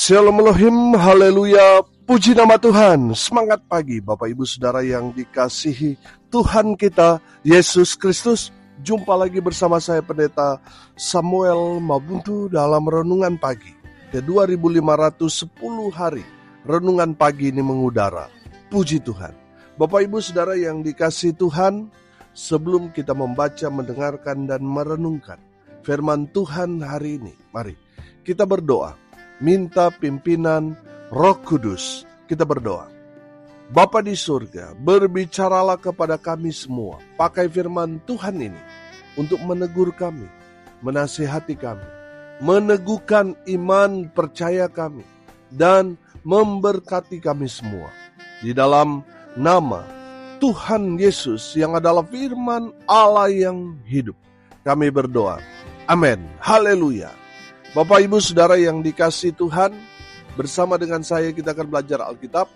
Shalom Elohim, haleluya, puji nama Tuhan. Semangat pagi Bapak Ibu Saudara yang dikasihi Tuhan kita Yesus Kristus. Jumpa lagi bersama saya Pendeta Samuel Mabuntu dalam Renungan Pagi ke 2510 hari. Renungan pagi ini mengudara. Puji Tuhan. Bapak Ibu Saudara yang dikasihi Tuhan, sebelum kita membaca, mendengarkan dan merenungkan firman Tuhan hari ini, mari kita berdoa. Minta pimpinan Roh Kudus. Kita berdoa. Bapa di surga, berbicaralah kepada kami semua. Pakai firman Tuhan ini untuk menegur kami, menasihati kami, meneguhkan iman percaya kami, dan memberkati kami semua. Di dalam nama Tuhan Yesus yang adalah firman Allah yang hidup, kami berdoa. Amin. Haleluya. Bapak Ibu Saudara yang dikasihi Tuhan, bersama dengan saya kita akan belajar Alkitab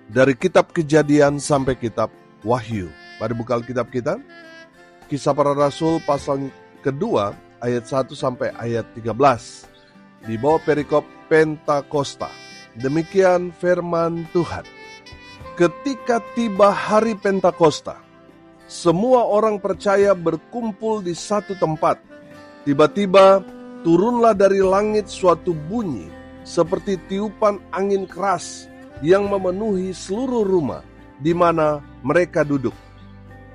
dari kitab Kejadian sampai kitab Wahyu. Mari buka Alkitab kita. Kisah Para Rasul pasal kedua ayat 1 sampai ayat 13. Di bawah perikop Pentakosta. Demikian firman Tuhan. Ketika tiba hari Pentakosta, semua orang percaya berkumpul di satu tempat. Tiba-tiba turunlah dari langit suatu bunyi seperti tiupan angin keras yang memenuhi seluruh rumah di mana mereka duduk.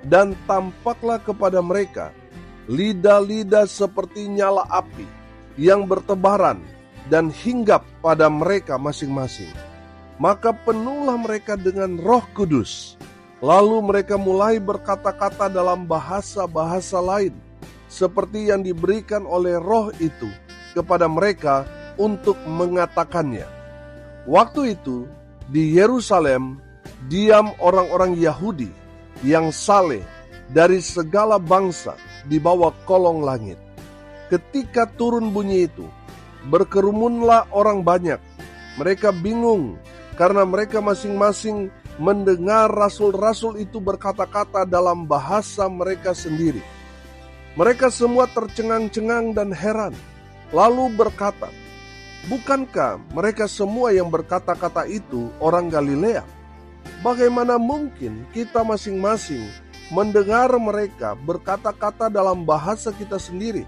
Dan tampaklah kepada mereka lidah-lidah seperti nyala api yang bertebaran dan hinggap pada mereka masing-masing. Maka penuhlah mereka dengan Roh Kudus. Lalu mereka mulai berkata-kata dalam bahasa-bahasa lain, seperti yang diberikan oleh Roh itu kepada mereka untuk mengatakannya. Waktu itu di Yerusalem diam orang-orang Yahudi yang saleh dari segala bangsa di bawah kolong langit. Ketika turun bunyi itu, berkerumunlah orang banyak. Mereka bingung karena mereka masing-masing mendengar rasul-rasul itu berkata-kata dalam bahasa mereka sendiri. Mereka semua tercengang-cengang dan heran, lalu berkata, bukankah mereka semua yang berkata-kata itu orang Galilea? Bagaimana mungkin kita masing-masing mendengar mereka berkata-kata dalam bahasa kita sendiri,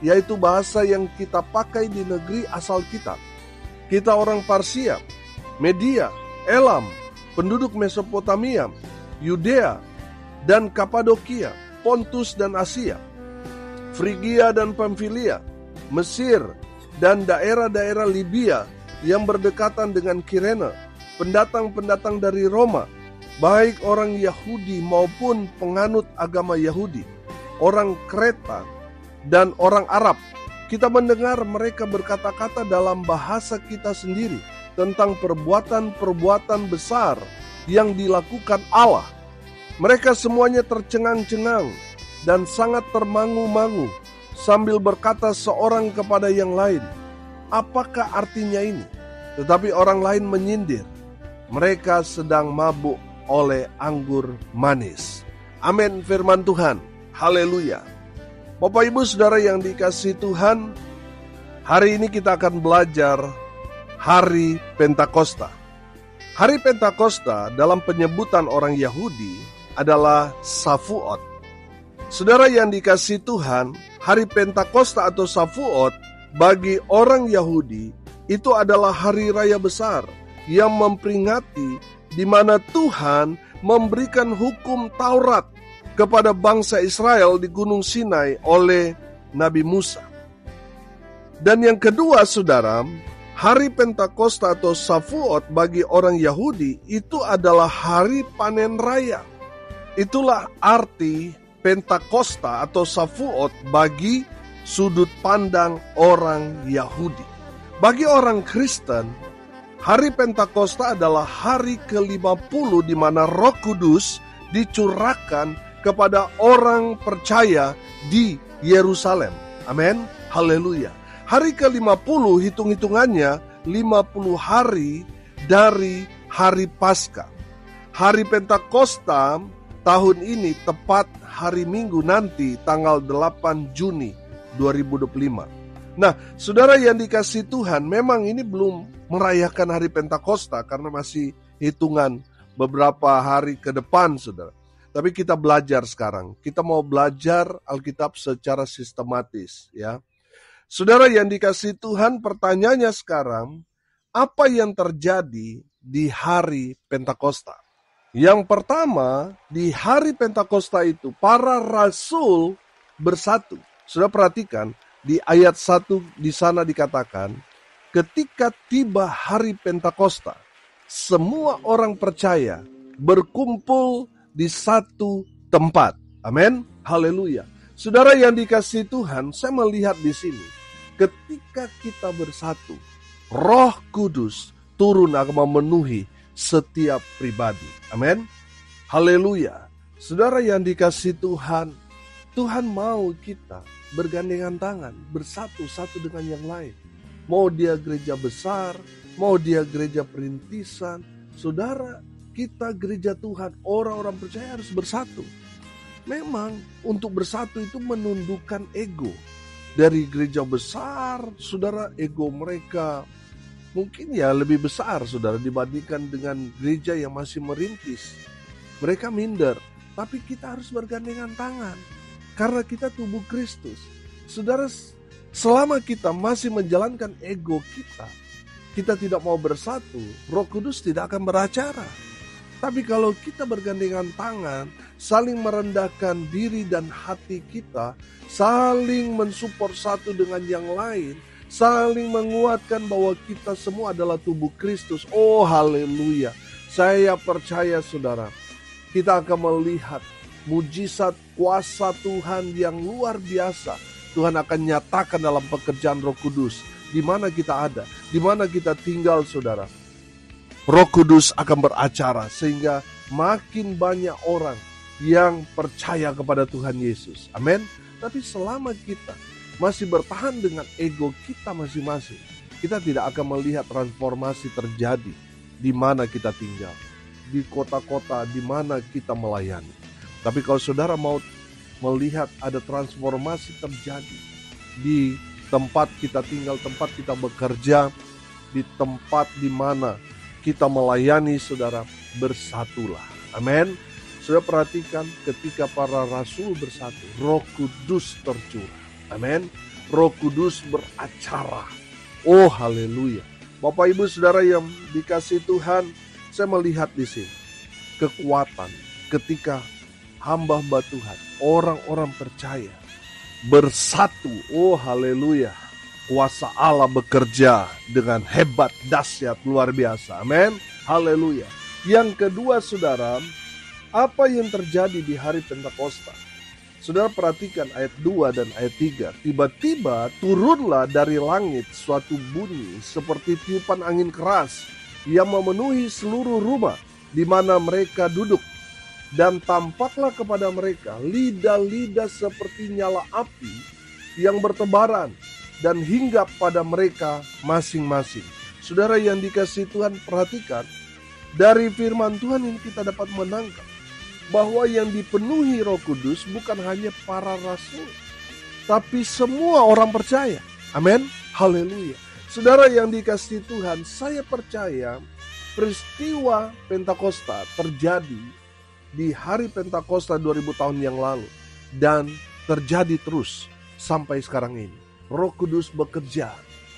yaitu bahasa yang kita pakai di negeri asal kita? Kita orang Parsia, Media, Elam, penduduk Mesopotamia, Yudea, dan Kapadokia, Pontus dan Asia, Frigia dan Pamfilia, Mesir, dan daerah-daerah Libya yang berdekatan dengan Kirene, pendatang-pendatang dari Roma, baik orang Yahudi maupun penganut agama Yahudi, orang Kreta, dan orang Arab. Kita mendengar mereka berkata-kata dalam bahasa kita sendiri tentang perbuatan-perbuatan besar yang dilakukan Allah. Mereka semuanya tercengang-cengang dan sangat termangu-mangu sambil berkata seorang kepada yang lain, apakah artinya ini? Tetapi orang lain menyindir, mereka sedang mabuk oleh anggur manis. Amin, firman Tuhan. Haleluya. Bapak Ibu Saudara yang dikasihi Tuhan, hari ini kita akan belajar hari Pentakosta. Hari Pentakosta dalam penyebutan orang Yahudi adalah Shavuot. Saudara yang dikasihi Tuhan, hari Pentakosta atau Shavuot bagi orang Yahudi itu adalah hari raya besar yang memperingati di mana Tuhan memberikan hukum Taurat kepada bangsa Israel di Gunung Sinai oleh Nabi Musa. Dan yang kedua, saudara, hari Pentakosta atau Shavuot bagi orang Yahudi itu adalah hari panen raya. Itulah arti Pentakosta atau Shavuot bagi sudut pandang orang Yahudi. Bagi orang Kristen, hari Pentakosta adalah hari ke-50 di mana Roh Kudus dicurahkan kepada orang percaya di Yerusalem. Amin. Haleluya. Hari ke-50 hitung-hitungannya 50 hari dari hari Paskah. Hari Pentakosta tahun ini tepat hari Minggu nanti tanggal 8 Juni 2025. Nah, saudara yang dikasihi Tuhan, memang ini belum merayakan hari Pentakosta karena masih hitungan beberapa hari ke depan, saudara. Tapi kita belajar sekarang. Kita mau belajar Alkitab secara sistematis, ya. Saudara yang dikasihi Tuhan, pertanyaannya sekarang, apa yang terjadi di hari Pentakosta? Yang pertama, di hari Pentakosta itu para rasul bersatu. Sudah perhatikan, di ayat 1 di sana dikatakan, ketika tiba hari Pentakosta, semua orang percaya berkumpul di satu tempat. Amin. Haleluya. Saudara yang dikasihi Tuhan, saya melihat di sini, ketika kita bersatu, Roh Kudus turun akan memenuhi setiap pribadi. Amin. Haleluya. Saudara yang dikasihi Tuhan, Tuhan mau kita bergandengan tangan, bersatu satu dengan yang lain. Mau dia gereja besar, mau dia gereja perintisan, saudara, kita gereja Tuhan, orang-orang percaya harus bersatu. Memang untuk bersatu itu menundukkan ego. Dari gereja besar, saudara, ego mereka mungkin ya lebih besar, saudara, dibandingkan dengan gereja yang masih merintis. Mereka minder, tapi kita harus bergandengan tangan. Karena kita tubuh Kristus. Saudara, selama kita masih menjalankan ego kita tidak mau bersatu, Roh Kudus tidak akan beracara. Tapi kalau kita bergandengan tangan, saling merendahkan diri dan hati kita, saling mensupport satu dengan yang lain, saling menguatkan bahwa kita semua adalah tubuh Kristus. Oh haleluya. Saya percaya saudara, kita akan melihat mujizat kuasa Tuhan yang luar biasa. Tuhan akan nyatakan dalam pekerjaan Roh Kudus. Di mana kita ada, di mana kita tinggal saudara. Roh Kudus akan beracara sehingga makin banyak orang yang percaya kepada Tuhan Yesus. Amin. Tapi selama kita masih bertahan dengan ego kita masing-masing, kita tidak akan melihat transformasi terjadi di mana kita tinggal, di kota-kota di mana kita melayani. Tapi kalau saudara mau melihat ada transformasi terjadi di tempat kita tinggal, tempat kita bekerja, di tempat di mana kita melayani, saudara, bersatulah. Amin. Saudara perhatikan ketika para rasul bersatu, Roh Kudus tercurah. Amin. Roh Kudus beracara. Oh haleluya. Bapak Ibu Saudara yang dikasihi Tuhan, saya melihat di sini kekuatan ketika hamba-hamba Tuhan, orang-orang percaya bersatu. Oh haleluya. Kuasa Allah bekerja dengan hebat, dahsyat, luar biasa. Amin. Haleluya. Yang kedua saudara, apa yang terjadi di hari Pentakosta? Saudara perhatikan ayat 2 dan ayat 3. Tiba-tiba turunlah dari langit suatu bunyi seperti tiupan angin keras yang memenuhi seluruh rumah di mana mereka duduk. Dan tampaklah kepada mereka lidah-lidah seperti nyala api yang bertebaran dan hinggap pada mereka masing-masing. Saudara yang dikasihi Tuhan, perhatikan dari firman Tuhan ini kita dapat menangkap bahwa yang dipenuhi Roh Kudus bukan hanya para rasul, tapi semua orang percaya. Amin. Haleluya. Saudara yang dikasihi Tuhan, saya percaya peristiwa Pentakosta terjadi di hari Pentakosta 2000 tahun yang lalu dan terjadi terus sampai sekarang ini. Roh Kudus bekerja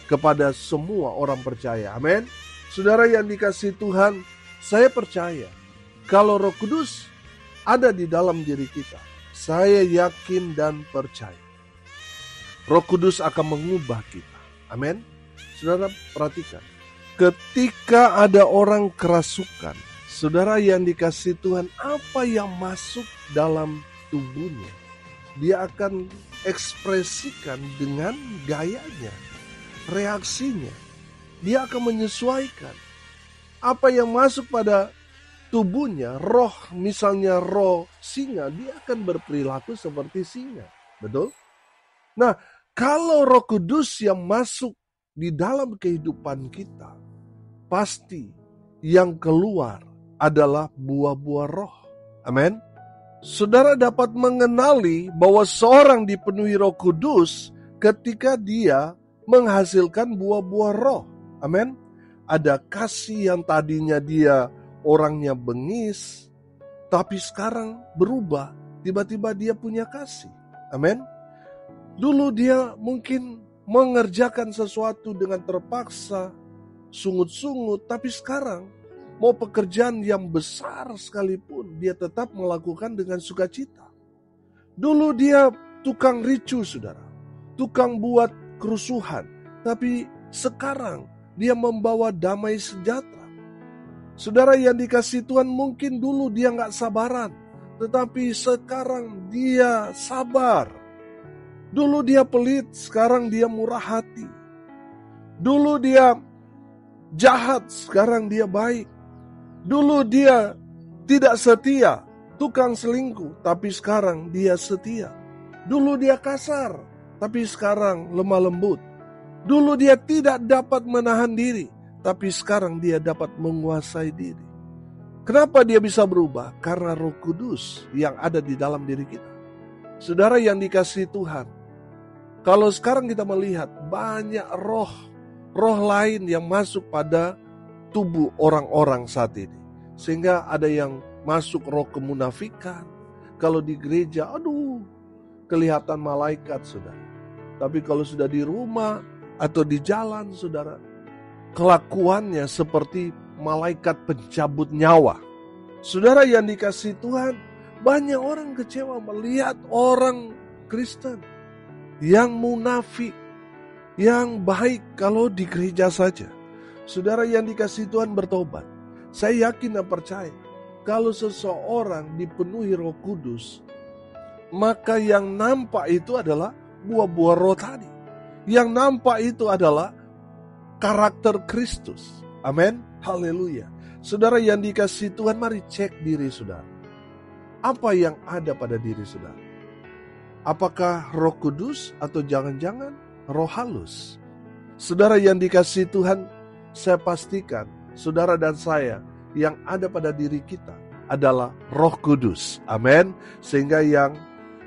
kepada semua orang percaya. Amin. Saudara yang dikasihi Tuhan, saya percaya kalau Roh Kudus ada di dalam diri kita, saya yakin dan percaya Roh Kudus akan mengubah kita. Amin. Saudara perhatikan, ketika ada orang kerasukan, saudara yang dikasihi Tuhan, apa yang masuk dalam tubuhnya, dia akan ekspresikan dengan gayanya, reaksinya. Dia akan menyesuaikan apa yang masuk pada tubuhnya. Roh, misalnya roh singa, dia akan berperilaku seperti singa. Betul? Nah, kalau Roh Kudus yang masuk di dalam kehidupan kita, pasti yang keluar adalah buah-buah roh. Amin. Saudara dapat mengenali bahwa seorang dipenuhi Roh Kudus ketika dia menghasilkan buah-buah roh. Amin. Ada kasih yang tadinya dia orangnya bengis, tapi sekarang berubah. Tiba-tiba dia punya kasih. Amin. Dulu dia mungkin mengerjakan sesuatu dengan terpaksa, sungut-sungut, tapi sekarang mau pekerjaan yang besar sekalipun dia tetap melakukan dengan sukacita. Dulu dia tukang ricu, saudara, tukang buat kerusuhan, tapi sekarang dia membawa damai sejahtera. Saudara yang dikasihi Tuhan, mungkin dulu dia gak sabaran, tetapi sekarang dia sabar. Dulu dia pelit, sekarang dia murah hati. Dulu dia jahat, sekarang dia baik. Dulu dia tidak setia, tukang selingkuh, tapi sekarang dia setia. Dulu dia kasar, tapi sekarang lemah lembut. Dulu dia tidak dapat menahan diri, tapi sekarang dia dapat menguasai diri. Kenapa dia bisa berubah? Karena Roh Kudus yang ada di dalam diri kita. Saudara yang dikasihi Tuhan, kalau sekarang kita melihat banyak roh lain yang masuk pada tubuh orang-orang saat ini. Sehingga ada yang masuk roh kemunafikan. Kalau di gereja, kelihatan malaikat, saudara. Tapi kalau sudah di rumah atau di jalan, saudara, kelakuannya seperti malaikat pencabut nyawa. Saudara yang dikasihi Tuhan, banyak orang kecewa melihat orang Kristen yang munafik, yang baik kalau di gereja saja. Saudara yang dikasihi Tuhan, bertobat. Saya yakin dan percaya, kalau seseorang dipenuhi Roh Kudus, maka yang nampak itu adalah buah-buah roh tadi. Yang nampak itu adalah karakter Kristus. Amin. Haleluya. Saudara yang dikasihi Tuhan, mari cek diri saudara. Apa yang ada pada diri saudara? Apakah Roh Kudus atau jangan-jangan roh halus? Saudara yang dikasihi Tuhan, saya pastikan saudara dan saya yang ada pada diri kita adalah Roh Kudus. Amin. Sehingga yang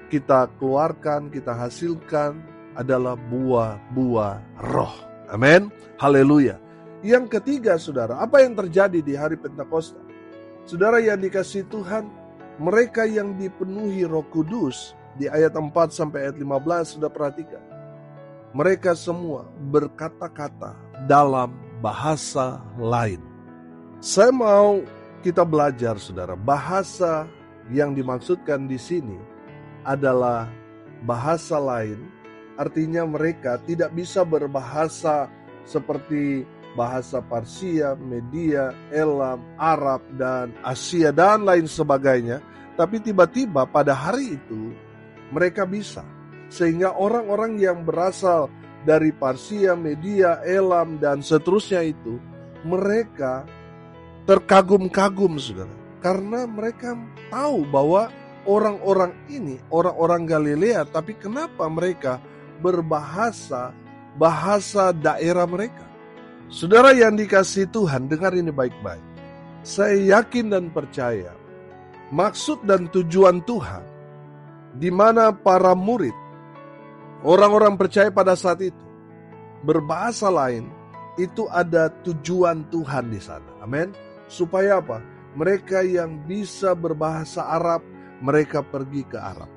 kita keluarkan, kita hasilkan adalah buah-buah roh. Amin. Haleluya. Yang ketiga, saudara, apa yang terjadi di hari Pentakosta? Saudara yang dikasihi Tuhan, mereka yang dipenuhi Roh Kudus, di ayat 4 sampai ayat 15 sudah perhatikan. Mereka semua berkata-kata dalam bahasa lain. Saya mau kita belajar, saudara, bahasa yang dimaksudkan di sini adalah bahasa lain. Artinya mereka tidak bisa berbahasa seperti bahasa Parsia, Media, Elam, Arab, dan Asia, dan lain sebagainya. Tapi tiba-tiba pada hari itu mereka bisa. Sehingga orang-orang yang berasal dari Parsia, Media, Elam, dan seterusnya itu, mereka terkagum-kagum, saudara. Karena mereka tahu bahwa orang-orang ini, orang-orang Galilea, tapi kenapa mereka berbahasa bahasa daerah mereka? Saudara yang dikasihi Tuhan, dengar ini baik-baik. Saya yakin dan percaya, maksud dan tujuan Tuhan, di mana para murid, orang-orang percaya pada saat itu, berbahasa lain, itu ada tujuan Tuhan di sana. Amin. Supaya apa? Mereka yang bisa berbahasa Arab, mereka pergi ke Arab.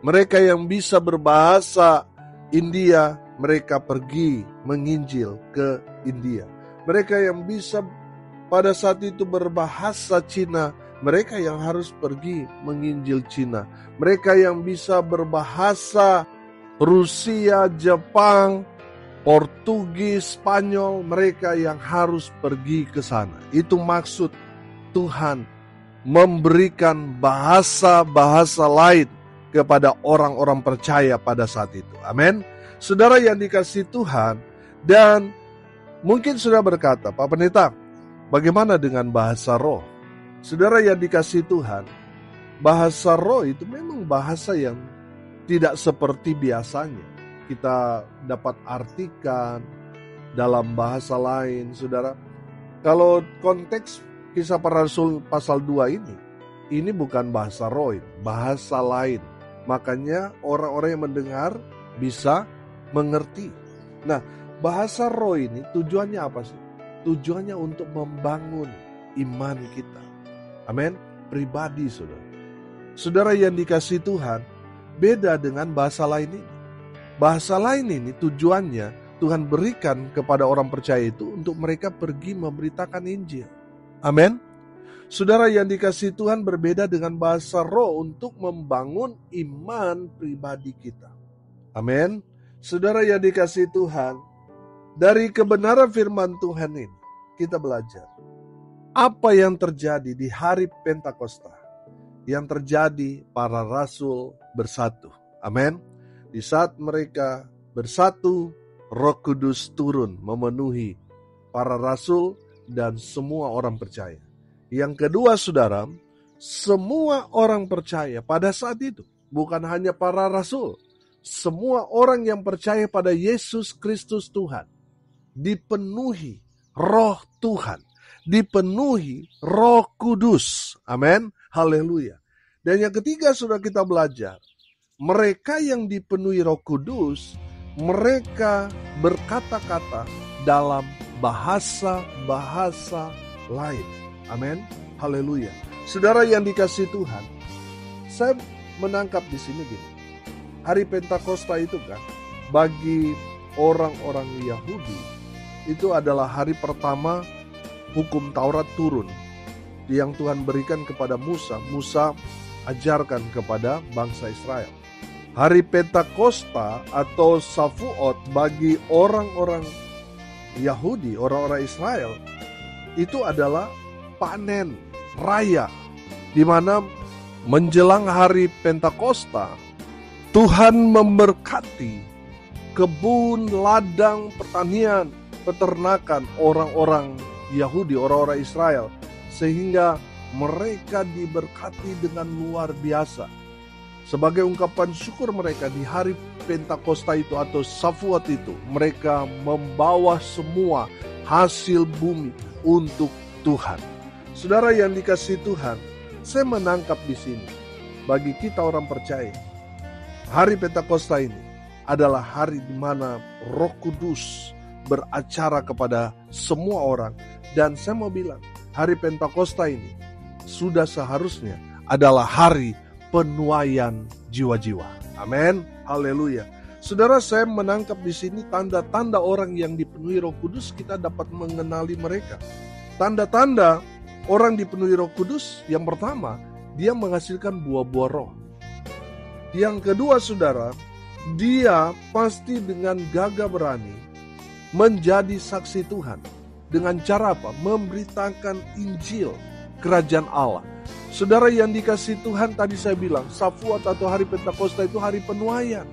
Mereka yang bisa berbahasa India, mereka pergi menginjil ke India. Mereka yang bisa pada saat itu berbahasa Cina, mereka yang harus pergi menginjil Cina. Mereka yang bisa berbahasa Rusia, Jepang, Portugis, Spanyol, mereka yang harus pergi ke sana. Itu maksud Tuhan memberikan bahasa-bahasa lain kepada orang-orang percaya pada saat itu. Amin. Saudara yang dikasihi Tuhan, dan mungkin sudah berkata, Pak Pendeta, bagaimana dengan bahasa roh? Saudara yang dikasihi Tuhan, bahasa roh itu memang bahasa yang tidak seperti biasanya. Kita dapat artikan dalam bahasa lain, saudara. Kalau konteks Kisah Para Rasul pasal 2 ini bukan bahasa roh, bahasa lain. Makanya orang-orang yang mendengar bisa mengerti. Nah, bahasa roh ini tujuannya apa sih? Tujuannya untuk membangun iman kita. Amin. Pribadi, saudara. Saudara yang dikasihi Tuhan, beda dengan bahasa lain ini. Bahasa lain ini tujuannya Tuhan berikan kepada orang percaya itu untuk mereka pergi memberitakan Injil. Amin. Saudara yang dikasihi Tuhan, berbeda dengan bahasa roh untuk membangun iman pribadi kita. Amin. Saudara yang dikasihi Tuhan, dari kebenaran firman Tuhan ini kita belajar apa yang terjadi di hari Pentakosta. Yang terjadi, para rasul bersatu. Amin. Di saat mereka bersatu, Roh Kudus turun memenuhi para rasul dan semua orang percaya. Yang kedua, saudara, semua orang percaya pada saat itu, bukan hanya para rasul, semua orang yang percaya pada Yesus Kristus Tuhan, dipenuhi Roh Tuhan, dipenuhi Roh Kudus. Amin. Haleluya. Dan yang ketiga, sudah kita belajar, mereka yang dipenuhi Roh Kudus, mereka berkata-kata dalam bahasa-bahasa lain. Amin. Haleluya. Saudara yang dikasihi Tuhan, saya menangkap di sini gini. Hari Pentakosta itu kan, bagi orang-orang Yahudi, itu adalah hari pertama hukum Taurat turun yang Tuhan berikan kepada Musa. Musa ajarkan kepada bangsa Israel. Hari Pentakosta atau Shavuot bagi orang-orang Yahudi, orang-orang Israel, itu adalah panen raya, di mana menjelang hari Pentakosta Tuhan memberkati kebun, ladang, pertanian, peternakan orang-orang Yahudi, orang-orang Israel, sehingga mereka diberkati dengan luar biasa. Sebagai ungkapan syukur mereka di hari Pentakosta itu atau Shavuot itu, mereka membawa semua hasil bumi untuk Tuhan. Saudara yang dikasihi Tuhan, saya menangkap di sini, bagi kita orang percaya, hari Pentakosta ini adalah hari di mana Roh Kudus beracara kepada semua orang. Dan saya mau bilang, hari Pentakosta ini sudah seharusnya adalah hari penuaian jiwa-jiwa. Amin. Haleluya. Saudara, saya menangkap di sini tanda-tanda orang yang dipenuhi Roh Kudus, kita dapat mengenali mereka. Tanda-tanda orang dipenuhi Roh Kudus, yang pertama, dia menghasilkan buah-buah roh. Yang kedua, saudara, dia pasti dengan gagah berani menjadi saksi Tuhan. Dengan cara apa? Memberitakan Injil Kerajaan Allah. Saudara yang dikasihi Tuhan, tadi saya bilang, Shavuot atau hari Pentakosta itu hari penuaian.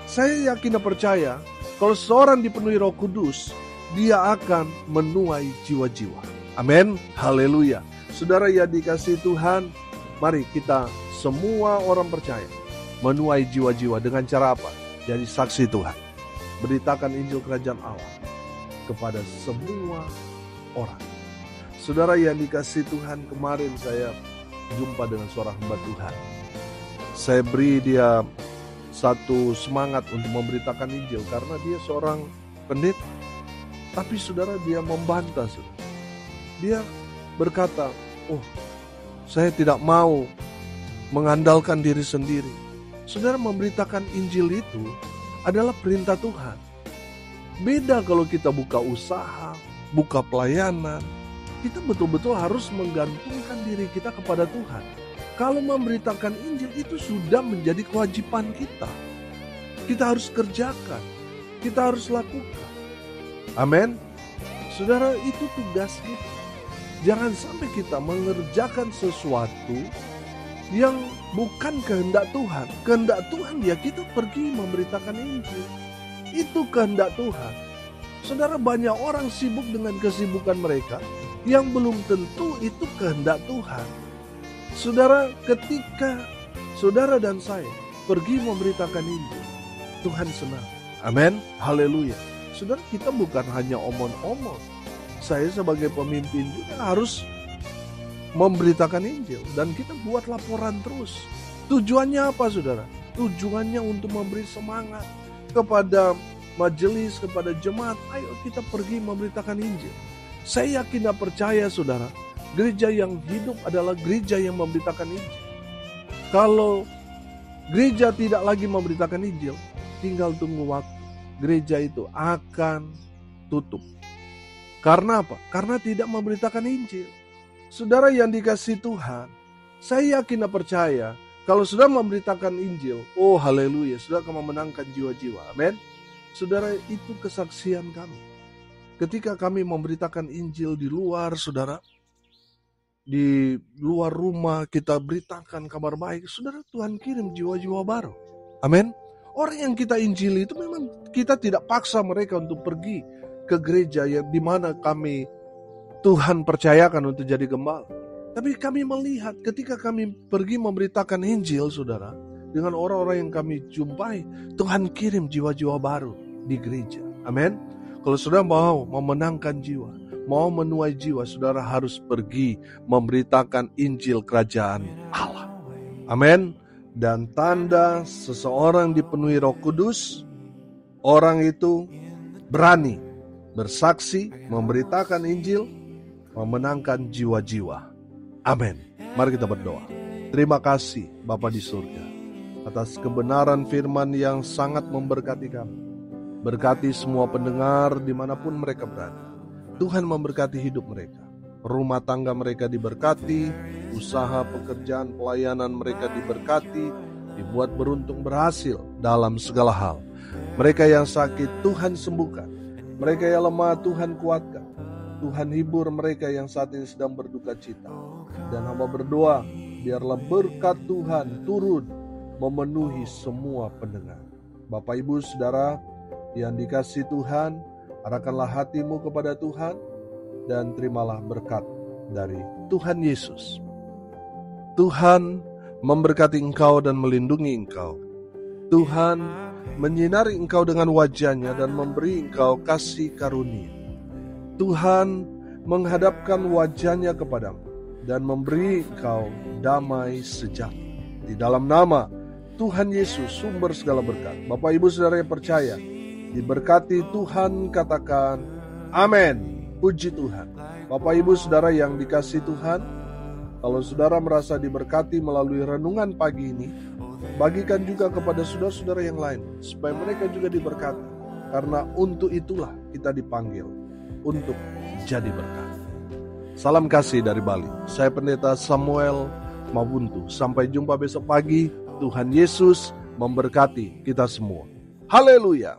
Saya yakin dan percaya, kalau seorang dipenuhi Roh Kudus, dia akan menuai jiwa-jiwa. Amin. Haleluya. Saudara yang dikasihi Tuhan, mari kita semua orang percaya menuai jiwa-jiwa dengan cara apa? Jadi saksi Tuhan. Beritakan Injil Kerajaan Allah kepada semua orang. Saudara yang dikasihi Tuhan, kemarin saya jumpa dengan seorang hamba Tuhan. Saya beri dia satu semangat untuk memberitakan Injil karena dia seorang pendeta. Tapi saudara, dia membantah. Saudara. Dia berkata, saya tidak mau mengandalkan diri sendiri. Saudara, memberitakan Injil itu adalah perintah Tuhan. Beda kalau kita buka usaha, buka pelayanan, kita betul-betul harus menggantungkan diri kita kepada Tuhan. Kalau memberitakan Injil itu sudah menjadi kewajiban kita. Kita harus kerjakan, kita harus lakukan. Amin. Saudara, itu tugas kita. Jangan sampai kita mengerjakan sesuatu yang bukan kehendak Tuhan. Kehendak Tuhan ya kita pergi memberitakan Injil. Itu kehendak Tuhan. Saudara, banyak orang sibuk dengan kesibukan mereka yang belum tentu itu kehendak Tuhan. Saudara, ketika saudara dan saya pergi memberitakan Injil, Tuhan senang. Amin. Haleluya. Saudara, kita bukan hanya omong-omong. Saya sebagai pemimpin juga harus memberitakan Injil. Dan kita buat laporan terus. Tujuannya apa, saudara? Tujuannya untuk memberi semangat kepada majelis, kepada jemaat, ayo kita pergi memberitakan Injil. Saya yakin dan percaya saudara, gereja yang hidup adalah gereja yang memberitakan Injil. Kalau gereja tidak lagi memberitakan Injil, tinggal tunggu waktu. Gereja itu akan tutup. Karena apa? Karena tidak memberitakan Injil. Saudara yang dikasihi Tuhan, saya yakin dan percaya, kalau sudah memberitakan Injil, oh haleluya, sudah akan memenangkan jiwa-jiwa. Amin. Saudara, itu kesaksian kami. Ketika kami memberitakan Injil di luar, saudara, di luar rumah kita beritakan kabar baik, saudara, Tuhan kirim jiwa-jiwa baru. Amin. Orang yang kita injili itu memang kita tidak paksa mereka untuk pergi ke gereja yang dimana kami Tuhan percayakan untuk jadi gembala. Tapi kami melihat ketika kami pergi memberitakan Injil, saudara, dengan orang-orang yang kami jumpai, Tuhan kirim jiwa-jiwa baru di gereja. Amin. Kalau saudara mau memenangkan jiwa, mau menuai jiwa, saudara harus pergi memberitakan Injil kerajaan Allah. Amin. Dan tanda seseorang dipenuhi Roh Kudus, orang itu berani bersaksi, memberitakan Injil, memenangkan jiwa-jiwa. Amin. Mari kita berdoa. Terima kasih Bapa di surga atas kebenaran firman yang sangat memberkati kami. Berkati semua pendengar dimanapun mereka berada. Tuhan memberkati hidup mereka. Rumah tangga mereka diberkati, usaha, pekerjaan, pelayanan mereka diberkati, dibuat beruntung berhasil dalam segala hal. Mereka yang sakit Tuhan sembuhkan, mereka yang lemah Tuhan kuatkan. Tuhan hibur mereka yang saat ini sedang berduka cita. Dan hamba berdoa, biarlah berkat Tuhan turun memenuhi semua pendengar. Bapak Ibu Saudara yang dikasihi Tuhan, arahkanlah hatimu kepada Tuhan dan terimalah berkat dari Tuhan Yesus. Tuhan memberkati engkau dan melindungi engkau. Tuhan menyinari engkau dengan wajah-Nya dan memberi engkau kasih karunia. Tuhan menghadapkan wajah-Nya kepadamu dan memberi engkau damai sejahtera. Di dalam nama Tuhan Yesus, sumber segala berkat. Bapak Ibu Saudara yang percaya, diberkati Tuhan, katakan amin. Puji Tuhan. Bapak Ibu Saudara yang dikasihi Tuhan, kalau saudara merasa diberkati melalui renungan pagi ini, bagikan juga kepada saudara-saudara yang lain, supaya mereka juga diberkati. Karena untuk itulah kita dipanggil, untuk jadi berkat. Salam kasih dari Bali. Saya Pendeta Samuel Mabuntu. Sampai jumpa besok pagi. Tuhan Yesus memberkati kita semua. Haleluya.